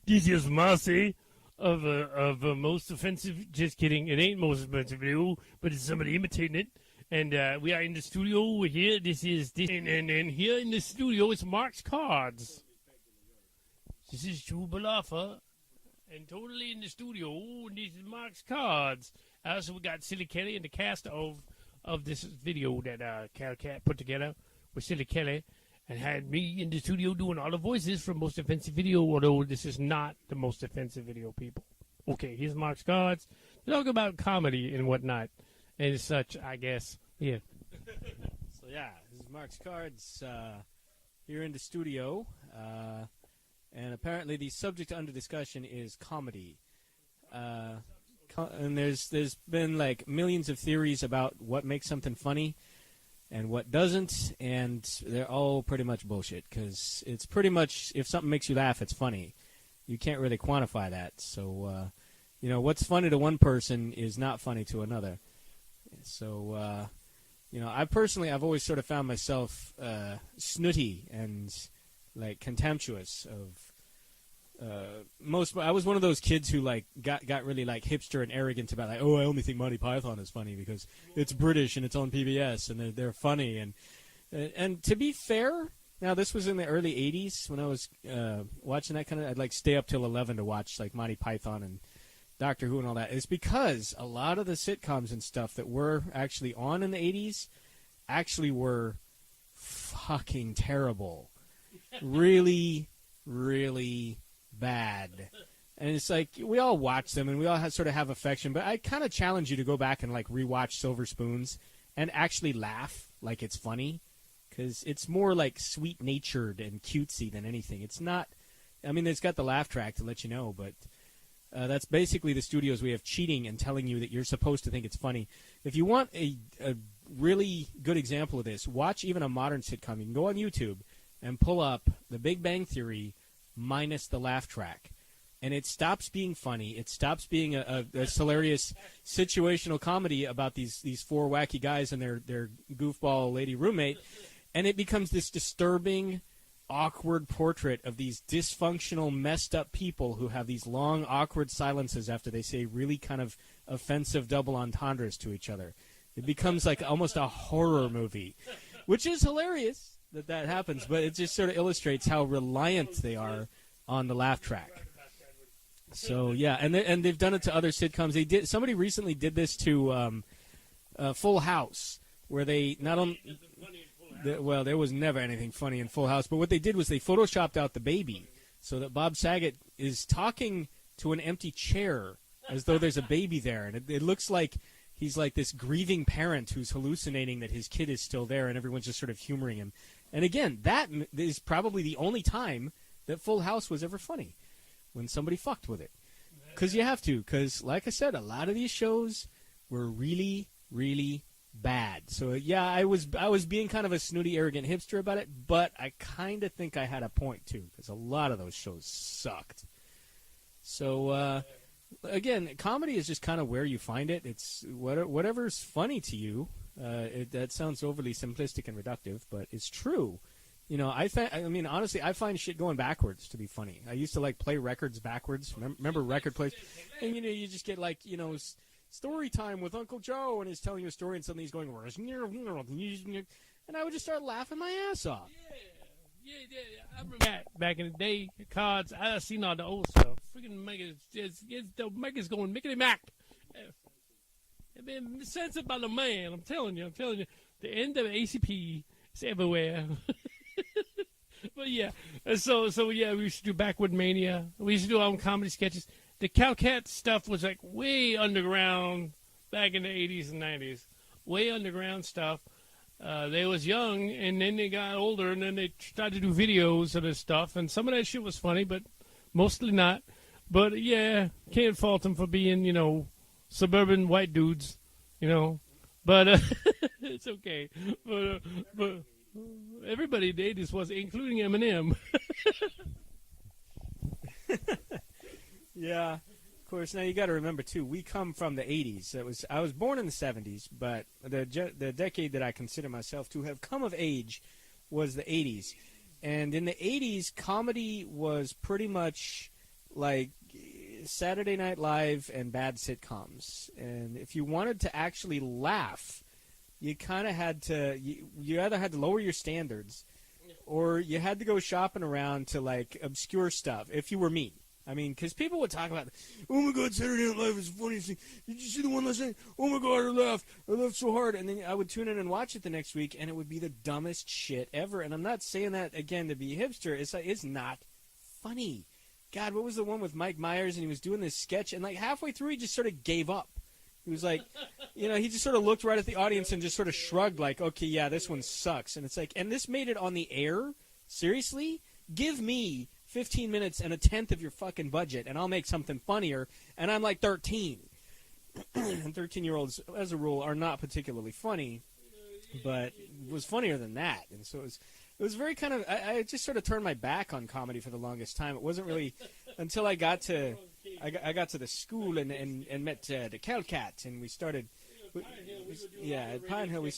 This is Marcy of most offensive. Just kidding. It ain't most offensive video, but it's somebody imitating it. And we are in the studio here. This is this, and here in the studio is Marx Cards. This is Drew Balaffa, and totally in the studio. And this is Marx Cards. Also, we got Silly Kelly and the cast of this video that Cal Cat put together with Silly Kelly. And had me in the studio doing all the voices for Most Offensive Video, although this is not the Most Offensive Video, people. Okay, here's Mark's Cards. Talk about comedy and whatnot and such, I guess. Yeah. So, yeah, this is Mark's Cards here in the studio. And apparently the subject under discussion is comedy. And there's been, like, millions of theories about what makes something funny and what doesn't, and they're all pretty much bullshit, because it's pretty much, if something makes you laugh, it's funny. You can't really quantify that. So, what's funny to one person is not funny to another. So, I've always sort of found myself snooty and, like, contemptuous of I was one of those kids who like got really like hipster and arrogant about like, oh, I only think Monty Python is funny because it's British and it's on PBS and they're funny and to be fair, now this was in the early '80s when I was watching that kind of. I'd like stay up till 11 to watch like Monty Python and Doctor Who and all that. It's because a lot of the sitcoms and stuff that were actually on in the '80s actually were fucking terrible, really, really bad. And it's like we all watch them and we all sort of have affection, but I kind of challenge you to go back and like rewatch Silver Spoons and actually laugh like it's funny, because it's more like sweet-natured and cutesy than anything. It's not, I mean, it's got the laugh track to let you know, but that's basically the studio's way of cheating and telling you that you're supposed to think it's funny. If you want a really good example of this, watch even a modern sitcom. You can go on YouTube and pull up The Big Bang Theory minus the laugh track, and it stops being funny. It stops being a hilarious situational comedy about these four wacky guys and their goofball lady roommate, and it becomes this disturbing, awkward portrait of these dysfunctional, messed up people who have these long, awkward silences after they say really kind of offensive double entendres to each other. It becomes like almost a horror movie, which is hilarious that happens, but it just sort of illustrates how reliant they are on the laugh track. So yeah, and they've done it to other sitcoms. Somebody recently did this to Full House, where they not only well, there was never anything funny in Full House, but what they did was they photoshopped out the baby so that Bob Saget is talking to an empty chair as though there's a baby there, and it looks like he's like this grieving parent who's hallucinating that his kid is still there, and everyone's just sort of humoring him. And again, that is probably the only time that Full House was ever funny, when somebody fucked with it. Because you have to, because like I said, a lot of these shows were really, really bad. So yeah, I was being kind of a snooty, arrogant hipster about it, but I kind of think I had a point too, because a lot of those shows sucked. So again, comedy is just kind of where you find it. It's whatever's funny to you. That sounds overly simplistic and reductive, but it's true. You know, I mean, honestly, I find shit going backwards to be funny. I used to, like, play records backwards. Remember record plays? And, you know, you just get, like, you know, story time with Uncle Joe, and he's telling you a story, and suddenly he's going, and I would just start laughing my ass off. Yeah. I remember back in the day, cards, I seen all the old stuff. Freaking the Megas going, Mickey Mac. It been censored by the man. I'm telling you. The end of ACP is everywhere. But yeah, so yeah, we used to do Backward Mania. We used to do our own comedy sketches. The Calcat stuff was like way underground back in the 80s and 90s. Way underground stuff. They was young, and then they got older, and then they started to do videos of this stuff. And some of that shit was funny, but mostly not. But yeah, can't fault them for being, you know, suburban white dudes, you know. But it's okay. But everybody in the 80s was, including Eminem. Yeah, of course. Now you got to remember too, we come from the 80s. I was born in the 70s, but the decade that I consider myself to have come of age was the 80s. And in the 80s, comedy was pretty much like Saturday Night Live and bad sitcoms. And if you wanted to actually laugh, you kind of had to, you either had to lower your standards or you had to go shopping around to like obscure stuff if you were me. I mean, because people would talk about, oh my God, Saturday Night Live is the funniest thing. Did you see the one last night? Oh my God, I laughed so hard. And then I would tune in and watch it the next week, and it would be the dumbest shit ever. And I'm not saying that again to be hipster. It's like, it's not funny. God, what was the one with Mike Myers, and he was doing this sketch, and like halfway through, he just sort of gave up. He was like, he just sort of looked right at the audience and just sort of shrugged, like, okay, yeah, this one sucks. And it's like, and this made it on the air? Seriously? Give me 15 minutes and a tenth of your fucking budget, and I'll make something funnier, and I'm like 13. And 13-year-olds, as a rule, are not particularly funny, but was funnier than that. And so it was very kind of, I just sort of turned my back on comedy for the longest time. It wasn't really until I got to the school and met the Calcat, and we started, at Pine Hill, we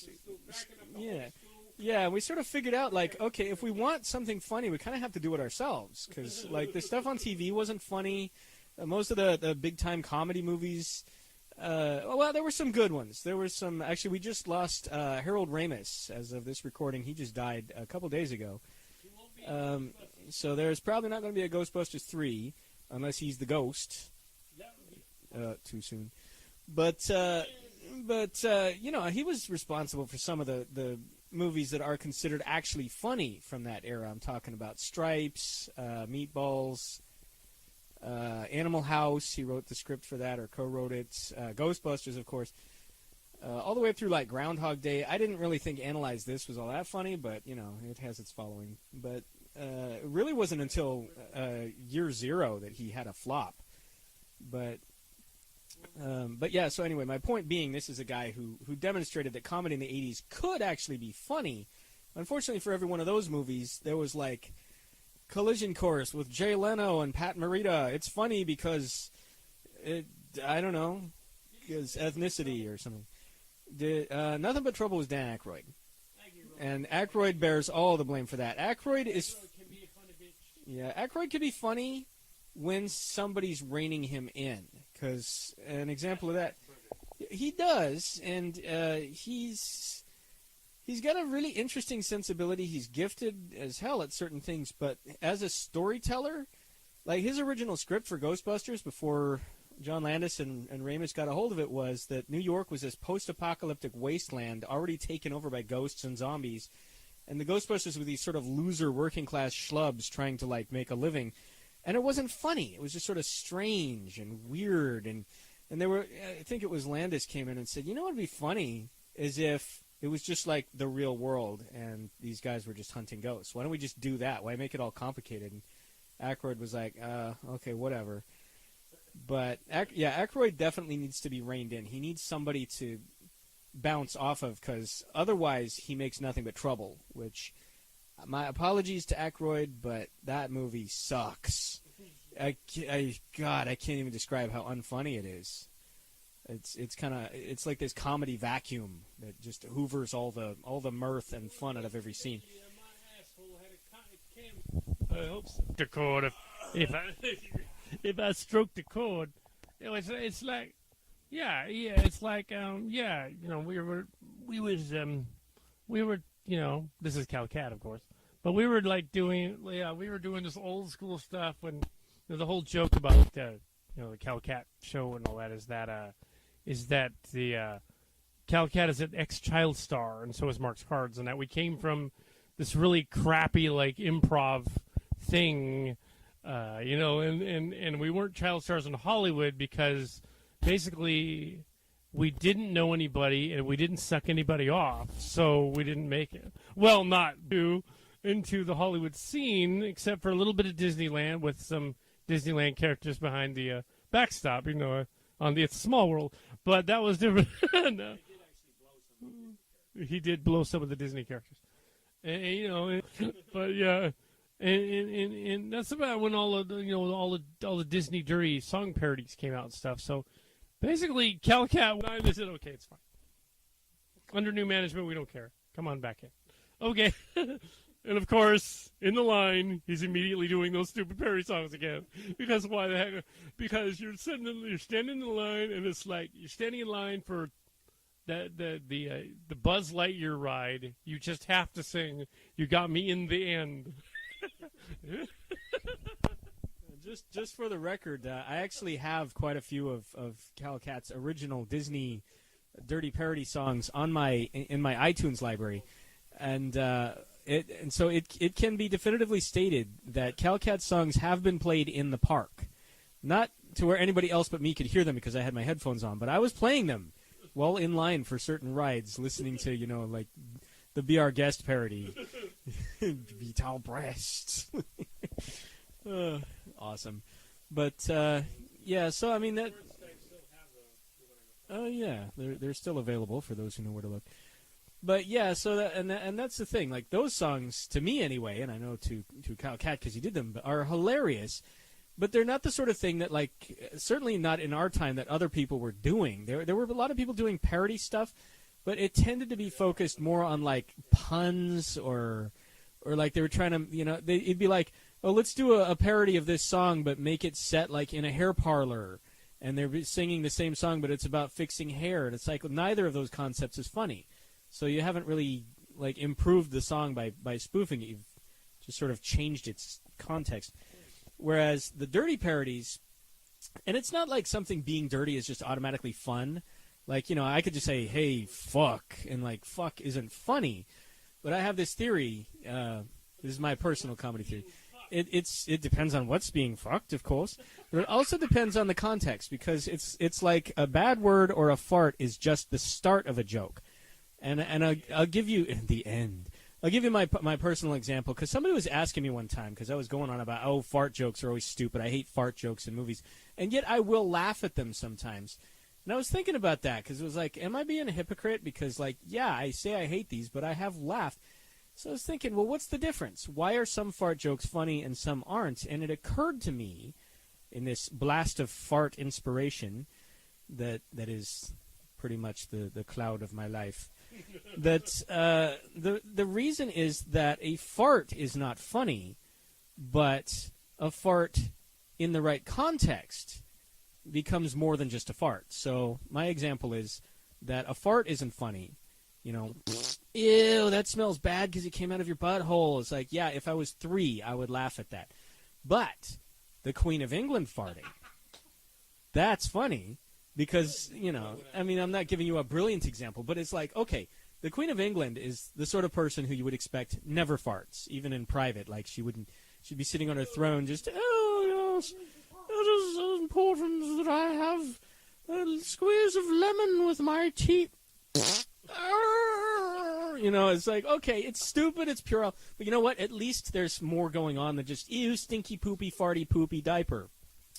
sort of figured out, like, okay, if we want something funny, we kind of have to do it ourselves, because, like, the stuff on TV wasn't funny. Most of the big-time comedy movies, well, there were some good ones. There were some, actually, we just lost Harold Ramis as of this recording. He just died a couple days ago. So there's probably not going to be a Ghostbusters 3, unless he's the ghost. Too soon. But he was responsible for some of the movies that are considered actually funny from that era. I'm talking about Stripes, Meatballs, Animal House. He wrote the script for that or co-wrote it. Ghostbusters, of course. All the way through like Groundhog Day. I didn't really think Analyze This was all that funny, but it has its following. But it really wasn't until year zero that he had a flop. But yeah, so anyway, my point being, this is a guy who demonstrated that comedy in the 80s could actually be funny. Unfortunately for every one of those movies, there was like Collision Course with Jay Leno and Pat Morita. It's funny because, I don't know, because ethnicity or something. Nothing But Trouble with Dan Aykroyd. And Aykroyd bears all the blame for that. Aykroyd could be funny when somebody's reining him in. Because an example of that, he does, and he's got a really interesting sensibility. He's gifted as hell at certain things, but as a storyteller, like his original script for Ghostbusters before John Landis and Ramis got a hold of it was that New York was this post-apocalyptic wasteland already taken over by ghosts and zombies, and the Ghostbusters were these sort of loser working-class schlubs trying to like make a living. And it wasn't funny. It was just sort of strange and weird. And there were, I think it was Landis came in and said, what would be funny is if it was just like the real world and these guys were just hunting ghosts. Why don't we just do that? Why make it all complicated? And Aykroyd was like, okay, whatever. But, Aykroyd definitely needs to be reined in. He needs somebody to bounce off of because otherwise he makes nothing but trouble, which... My apologies to Aykroyd, but that movie sucks. God, I can't even describe how unfunny it is. It's like this comedy vacuum that just hoovers all the mirth and fun out of every scene. I hope so. The chord, if I stroke the chord, it's like, it's like, we were. This is Calcat, of course, but we were like doing this old school stuff when the whole joke about the Calcat show and all that is that the Calcat is an ex-child star and so is Marx Cards, and that we came from this really crappy like improv thing, and we weren't child stars in Hollywood because basically we didn't know anybody, and we didn't suck anybody off, so we didn't make it. Well, not do into the Hollywood scene, except for a little bit of Disneyland with some Disneyland characters behind the backstop, on the It's a Small World. But that was different. No. He did blow some of the Disney characters, but yeah, and that's about when all the Disney dirty song parodies came out and stuff. So. Basically, Calcat, I said, okay, it's fine. Under new management, we don't care. Come on back in. Okay. And of course, in the line, he's immediately doing those stupid parody songs again. Because why the heck? Because you're standing in the line, and it's like you're standing in line for the Buzz Lightyear ride. You just have to sing "You Got Me in the End." Just for the record, I actually have quite a few of Cal Cat's original Disney dirty parody songs in my iTunes library, and so it can be definitively stated that Cal Cat songs have been played in the park, not to where anybody else but me could hear them because I had my headphones on, but I was playing them while in line for certain rides, listening to like the Be Our Guest parody, Vital Breasts. Awesome, but yeah. So I mean that. Oh yeah, they're still available for those who know where to look. But yeah, so and that's the thing. Like those songs, to me anyway, and I know to Kyle Cat because he did them, are hilarious. But they're not the sort of thing that, like, certainly not in our time, that other people were doing. There were a lot of people doing parody stuff, but it tended to be focused more on like puns or like they were trying to, it'd be like, oh, let's do a parody of this song, but make it set like in a hair parlor, and they're singing the same song, but it's about fixing hair, and it's like neither of those concepts is funny. So you haven't really like improved the song by spoofing it. You've just sort of changed its context. Whereas the dirty parodies, and it's not like something being dirty is just automatically fun. Like, I could just say, hey, fuck, and like fuck isn't funny. But I have this theory. This is my personal comedy theory. It depends on what's being fucked, of course, but it also depends on the context, because it's like a bad word or a fart is just the start of a joke, and I'll give you the end. I'll give you my personal example, because somebody was asking me one time, because I was going on about, fart jokes are always stupid. I hate fart jokes in movies, and yet I will laugh at them sometimes. And I was thinking about that, because it was like, am I being a hypocrite? Because like, yeah, I say I hate these, but I have laughed. So I was thinking, well, what's the difference? Why are some fart jokes funny and some aren't? And it occurred to me, in this blast of fart inspiration that is pretty much the cloud of my life, that the reason is that a fart is not funny, but a fart in the right context becomes more than just a fart. So my example is that a fart isn't funny. Ew, that smells bad because it came out of your butthole. It's like, yeah, if I was 3, I would laugh at that. But the Queen of England farting, that's funny because, I'm not giving you a brilliant example, but it's like, okay, the Queen of England is the sort of person who you would expect never farts, even in private. Like, she'd be sitting on her throne just, oh, yes, it is important that I have a squeeze of lemon with my tea. It's like, okay, it's stupid, it's puerile, but you know what? At least there's more going on than just, ew, stinky, poopy, farty, poopy diaper.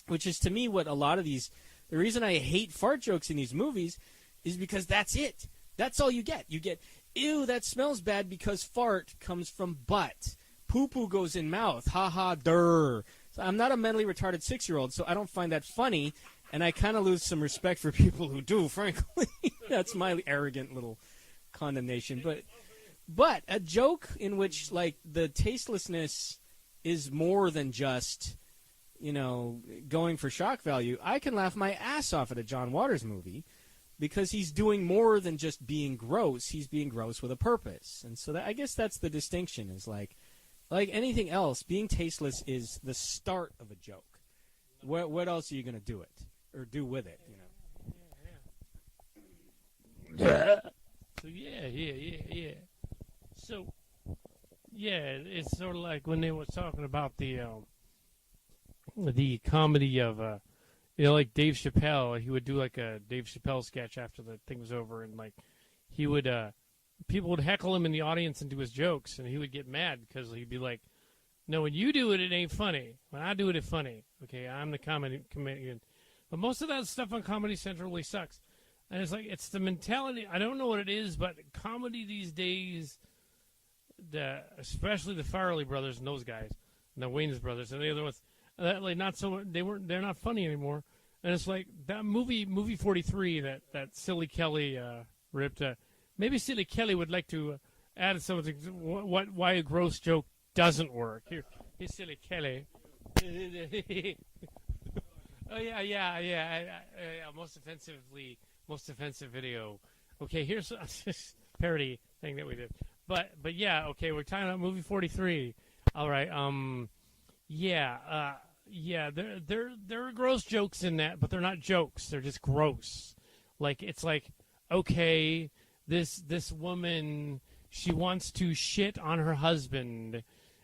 Which is, to me, what a lot of these... The reason I hate fart jokes in these movies is because that's it. That's all you get. You get, ew, that smells bad because fart comes from butt. Poo-poo goes in mouth. Ha-ha, durr. So I'm not a mentally retarded 6-year-old, so I don't find that funny, and I kind of lose some respect for people who do, frankly. That's my arrogant little condemnation. But a joke in which, like, the tastelessness is more than just, going for shock value, I can laugh my ass off at a John Waters movie because he's doing more than just being gross. He's being gross with a purpose. And so I guess that's the distinction, is like anything else, being tasteless is the start of a joke. What else are you going to do it or do with it, Yeah. So yeah. So yeah, it's sort of like when they were talking about the comedy of like Dave Chappelle. He would do like a Dave Chappelle sketch after the thing was over, and like he would people would heckle him in the audience and do his jokes, and he would get mad because he'd be like, "No, when you do it, it ain't funny. When I do it, it's funny. Okay, I'm the comedian." But most of that stuff on Comedy Central really sucks. And it's like, it's the mentality. I don't know what it is, but comedy these days, especially the Farrelly brothers and those guys, and the Wayans brothers and the other ones, like they're not funny anymore. And it's like that movie 43 that Silly Kelly ripped. Maybe Silly Kelly would like to add something. Why a gross joke doesn't work? Here's silly Kelly. Oh yeah. Most offensive video. Okay, here's a parody thing that we did. But yeah, okay, we're talking about movie 43. All right. Yeah. There are gross jokes in that, but they're not jokes. They're just gross. Like it's like, okay, this woman, she wants to shit on her husband,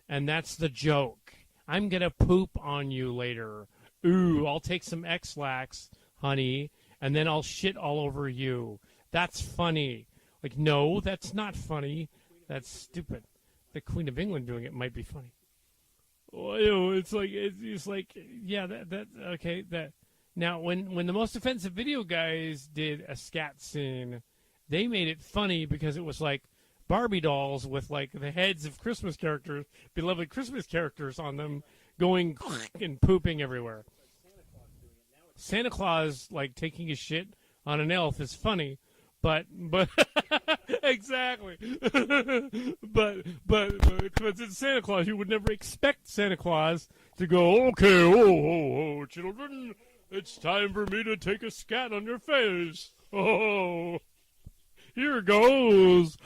and that's the joke. I'm gonna poop on you later. Ooh, I'll take some X-Lax, honey, and then I'll shit all over you. That's funny. Like, no, that's not funny. That's stupid. The Queen of England doing it might be funny. Oh, you know, it's like yeah, okay, that. Now, when the Most Offensive Video guys did a scat scene, they made it funny because it was like Barbie dolls with like the heads of Christmas characters, beloved Christmas characters on them, going and pooping everywhere. Santa Claus like taking a shit on an elf is funny, but exactly. but it's Santa Claus. You would never expect Santa Claus to go, okay, oh, children, it's time for me to take a scat on your face. Oh, here goes.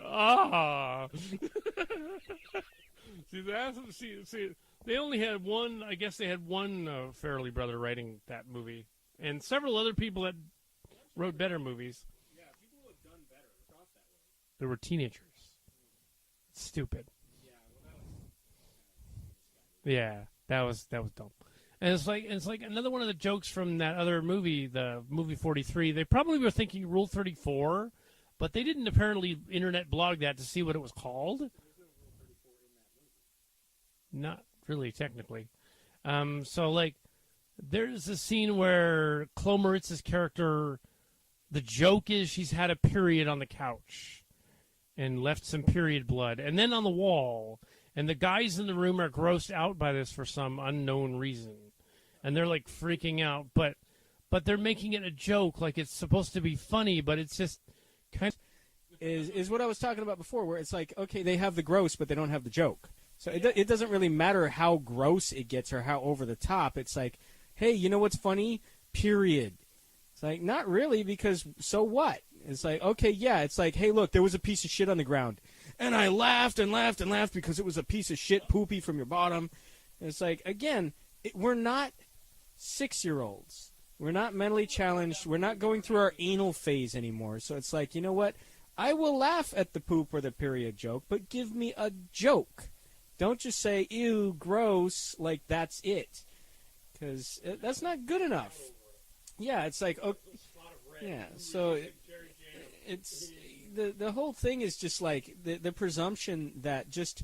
Ah. See, they only had one. I guess they had one Farrelly brother writing that movie, and several other people that wrote better movies. Yeah, people who have done better thought that way. They were teenagers. Stupid. Yeah, that was dumb. And it's like another one of the jokes from that other movie, the movie 43. They probably were thinking Rule 34, but they didn't apparently internet blog that to see what it was called. Not really, technically. So, like, there's a scene where Chloe Moritz's character, the joke is she's had a period on the couch and left some period blood, and then on the wall, and the guys in the room are grossed out by this for some unknown reason, and they're, like, freaking out, but they're making it a joke, like it's supposed to be funny, but it's just kind of... Is what I was talking about before, where it's like, okay, they have the gross, but they don't have the joke. So it doesn't really matter how gross it gets or how over the top. It's like, hey, you know what's funny? Period. It's like, not really, because so what? It's like, okay, yeah. It's like, hey, look, there was a piece of shit on the ground. And I laughed and laughed and laughed because it was a piece of shit poopy from your bottom. And it's like, again, we're not 6-year-olds. We're not mentally challenged. We're not going through our anal phase anymore. So it's like, you know what? I will laugh at the poop or the period joke, but give me a joke. Don't just say, ew, gross, like that's it. Because that's not good enough. Yeah, it's like, okay, yeah, so it's, the whole thing is just like the presumption that just,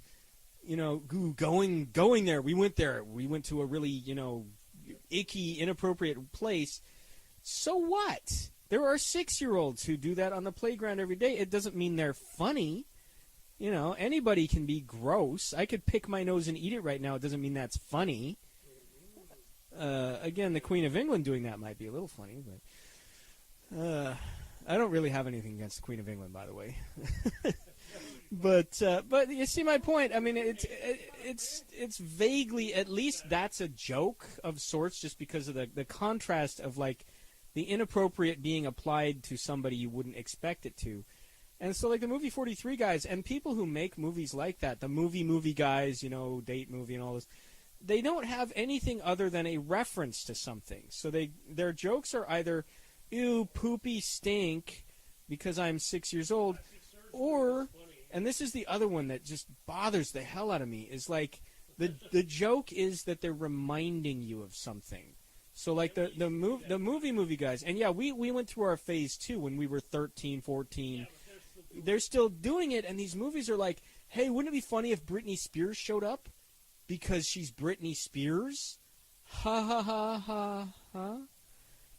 you know, going there, we went to a really, you know, icky, inappropriate place. So what? There are 6-year-olds who do that on the playground every day. It doesn't mean they're funny. You know, anybody can be gross. I could pick my nose and eat it right now. It doesn't mean that's funny. Again, the Queen of England doing that might be a little funny, but I don't really have anything against the Queen of England, by the way. But you see my point. I mean, it's vaguely, at least that's a joke of sorts, just because of the contrast of like the inappropriate being applied to somebody you wouldn't expect it to. And so, like, the movie 43 guys and people who make movies like that, the movie guys, you know, date movie and all this, they don't have anything other than a reference to something. So their jokes are either, ew, poopy stink because I'm 6 years old, or, and this is the other one that just bothers the hell out of me, is like, the joke is that they're reminding you of something. So, like, the movie guys, and yeah, we went through our phase too when we were 13, 14. They're still doing it, and these movies are like, hey, wouldn't it be funny if Britney Spears showed up? Because she's Britney Spears? Ha ha ha ha ha.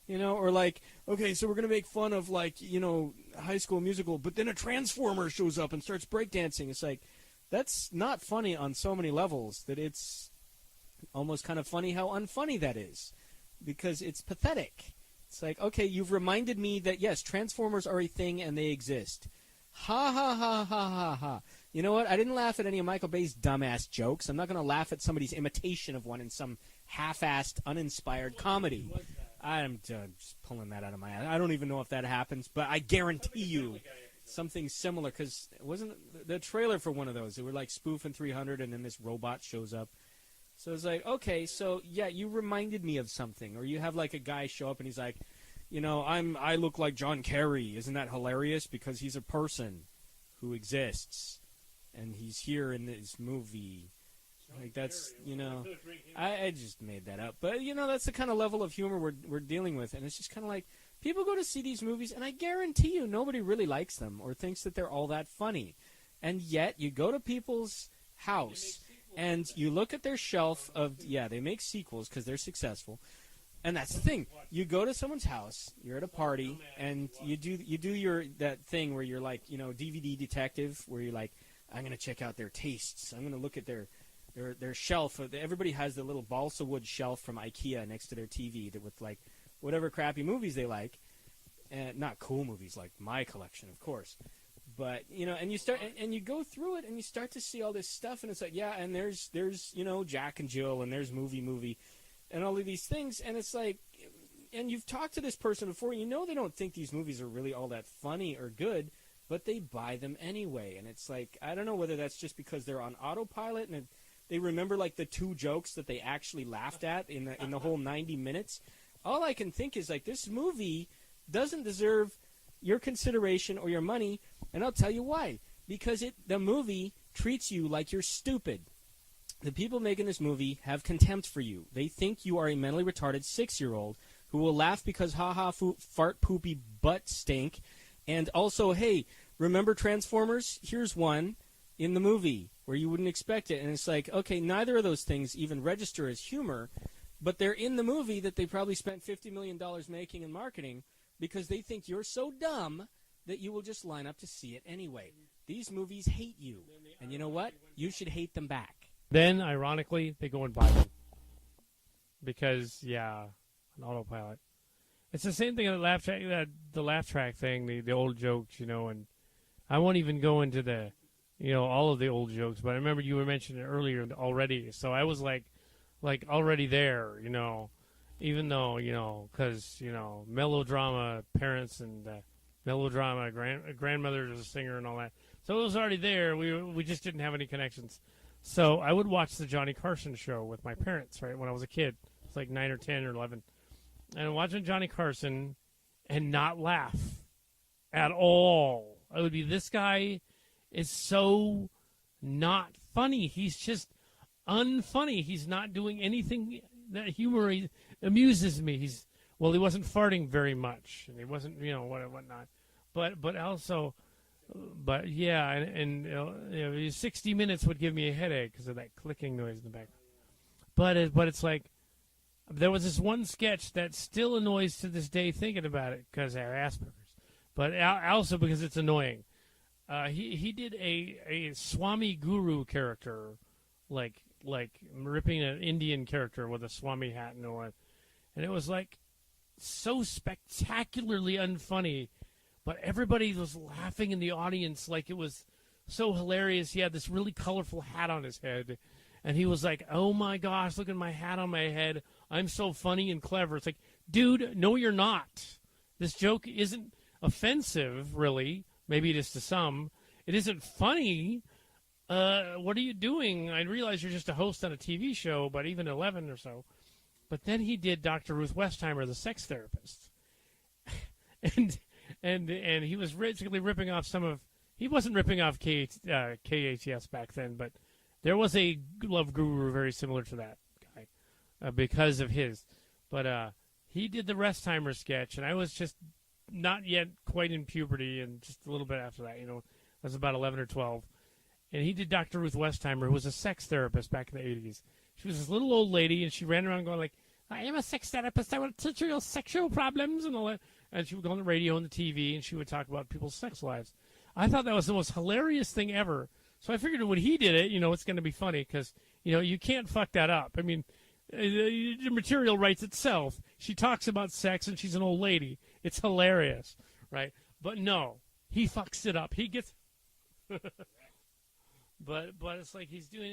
You know, or like, okay, so we're going to make fun of, like, you know, High School Musical, but then a Transformer shows up and starts breakdancing. It's like, that's not funny on so many levels that it's almost kind of funny how unfunny that is. Because it's pathetic. It's like, okay, you've reminded me that, yes, Transformers are a thing and they exist. Ha, ha, ha, ha, ha, ha. You know what? I didn't laugh at any of Michael Bay's dumbass jokes. I'm not going to laugh at somebody's imitation of one in some half-assed, uninspired comedy. I'm just pulling that out of my ass. I don't even know if that happens, but I guarantee you something similar, because it wasn't the trailer for one of those. They were like spoofing 300, and then this robot shows up. So it's like, okay, so yeah, you reminded me of something. Or you have like a guy show up and he's like, you know, I look like John Kerry. Isn't that hilarious? Because he's a person who exists, and he's here in this movie. Like, that's, you know, I just made that up. But, you know, that's the kind of level of humor we're dealing with. And it's just kind of like, people go to see these movies, and I guarantee you nobody really likes them or thinks that they're all that funny. And yet, you go to people's house, and you look at their shelf of, yeah, they make sequels because they're successful. And that's the thing. You go to someone's house, you're at a party, and you do your that thing where you're like, you know, DVD detective, where you're like, I'm going to check out their tastes. I'm going to look at their shelf. Everybody has the little balsa wood shelf from IKEA next to their TV that with like whatever crappy movies they like, and not cool movies like my collection, of course. But, you know, and you start and you go through it and you start to see all this stuff, and it's like, yeah, and there's you know, Jack and Jill, and there's movie and all of these things, and it's like, and you've talked to this person before, you know, they don't think these movies are really all that funny or good, but they buy them anyway. And it's like, I don't know whether that's just because they're on autopilot and they remember like the 2 jokes that they actually laughed at in the whole 90 minutes. All I can think is like, this movie doesn't deserve your consideration or your money, and I'll tell you why. Because the movie treats you like you're stupid. The people making this movie have contempt for you. They think you are a mentally retarded 6-year-old who will laugh because ha-ha fart poopy butt stink. And also, hey, remember Transformers? Here's one in the movie where you wouldn't expect it. And it's like, okay, neither of those things even register as humor, but they're in the movie that they probably spent $50 million making and marketing because they think you're so dumb that you will just line up to see it anyway. These movies hate you. And you know what? You should hate them back. Then, ironically, they go and buy them. Because, yeah, an autopilot. It's the same thing on the laugh track thing, the old jokes, you know, and I won't even go into the, you know, all of the old jokes, but I remember you were mentioning it earlier already, so I was like already there, you know, even though, you know, because, you know, melodrama parents and melodrama grandmother was a singer and all that, so it was already there. We just didn't have any connections. So I would watch the Johnny Carson show with my parents, right, when I was a kid. It's like 9 or 10 or 11. And watching Johnny Carson and not laugh at all. I would be, this guy is so not funny. He's just unfunny. He's not doing anything that humor amuses me. He wasn't farting very much, and he wasn't, you know, whatnot. But also... But yeah, and you know, 60 Minutes would give me a headache because of that clicking noise in the back. But it's like, there was this one sketch that still annoys to this day thinking about it because I have Asperger's, but also because it's annoying. He did a Swami Guru character, like ripping an Indian character with a Swami hat and all that, and it was like so spectacularly unfunny. But everybody was laughing in the audience like it was so hilarious. He had this really colorful hat on his head. And he was like, oh, my gosh, look at my hat on my head. I'm so funny and clever. It's like, dude, no, you're not. This joke isn't offensive, really. Maybe it is to some. It isn't funny. What are you doing? I realize you're just a host on a TV show, but even 11 or so. But then he did Dr. Ruth Westheimer, the sex therapist. And he was basically ripping off he wasn't ripping off KHS back then, but there was a love guru very similar to that guy because of his. But he did the Westheimer sketch, and I was just not yet quite in puberty, and just a little bit after that, you know, I was about 11 or 12. And he did Dr. Ruth Westheimer, who was a sex therapist back in the 80s. She was this little old lady, and she ran around going like, I am a sex therapist. I will teach you your sexual problems and all that. And she would go on the radio and the TV, and she would talk about people's sex lives. I thought that was the most hilarious thing ever. So I figured when he did it, you know, it's going to be funny because, you know, you can't fuck that up. I mean, The material writes itself. She talks about sex and she's an old lady. It's hilarious, right? But no, he fucks it up. He gets, but it's like he's doing,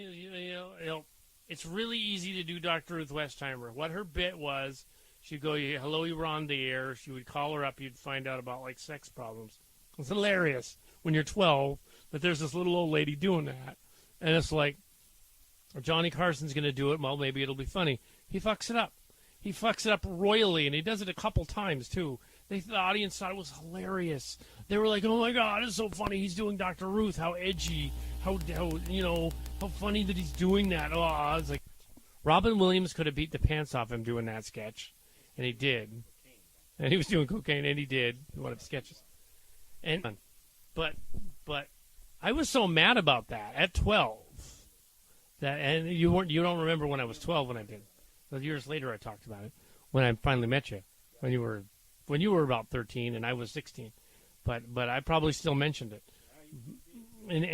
it's really easy to do Dr. Ruth Westheimer. What her bit was, she'd go, hello, you were on the air. She would call her up. You'd find out about like sex problems. It's hilarious when you're 12 that there's this little old lady doing that. And it's like, Johnny Carson's going to do it. Well, maybe it'll be funny. He fucks it up. He fucks it up royally, and he does it a couple times, too. The audience thought it was hilarious. They were like, oh, my God, it's so funny. He's doing Dr. Ruth. How edgy. How funny that he's doing that. Oh, I was like, Robin Williams could have beat the pants off him doing that sketch, and he did. And he was doing cocaine, and he did in one of the sketches. But I was so mad about that at 12. And you don't remember when I was 12 when I did. But years later I talked about it when I finally met you when you were about 13 and I was 16. But I probably still mentioned it. And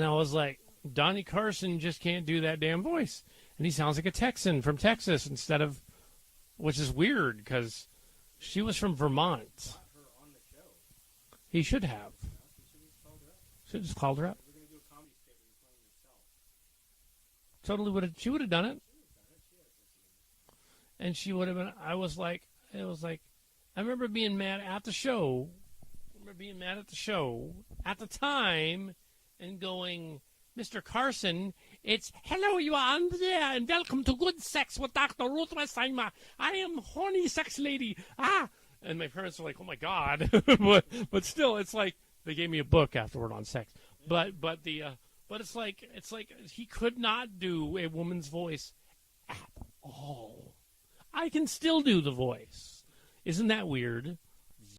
I was like, Donnie Carson just can't do that damn voice. And he sounds like a Texan from Texas instead of, which is weird because she was from Vermont. He should have. Should have just called her up. Totally she would have done it. And she would have been, I remember being mad at the show. At the time and going, Mr. Carson, it's, hello, you are on there, and welcome to Good Sex with Dr. Ruth Westheimer. I am horny sex lady. Ah! And my parents were like, oh my God. but still, it's like, they gave me a book afterward on sex. But it's like he could not do a woman's voice at all. I can still do the voice. Isn't that weird?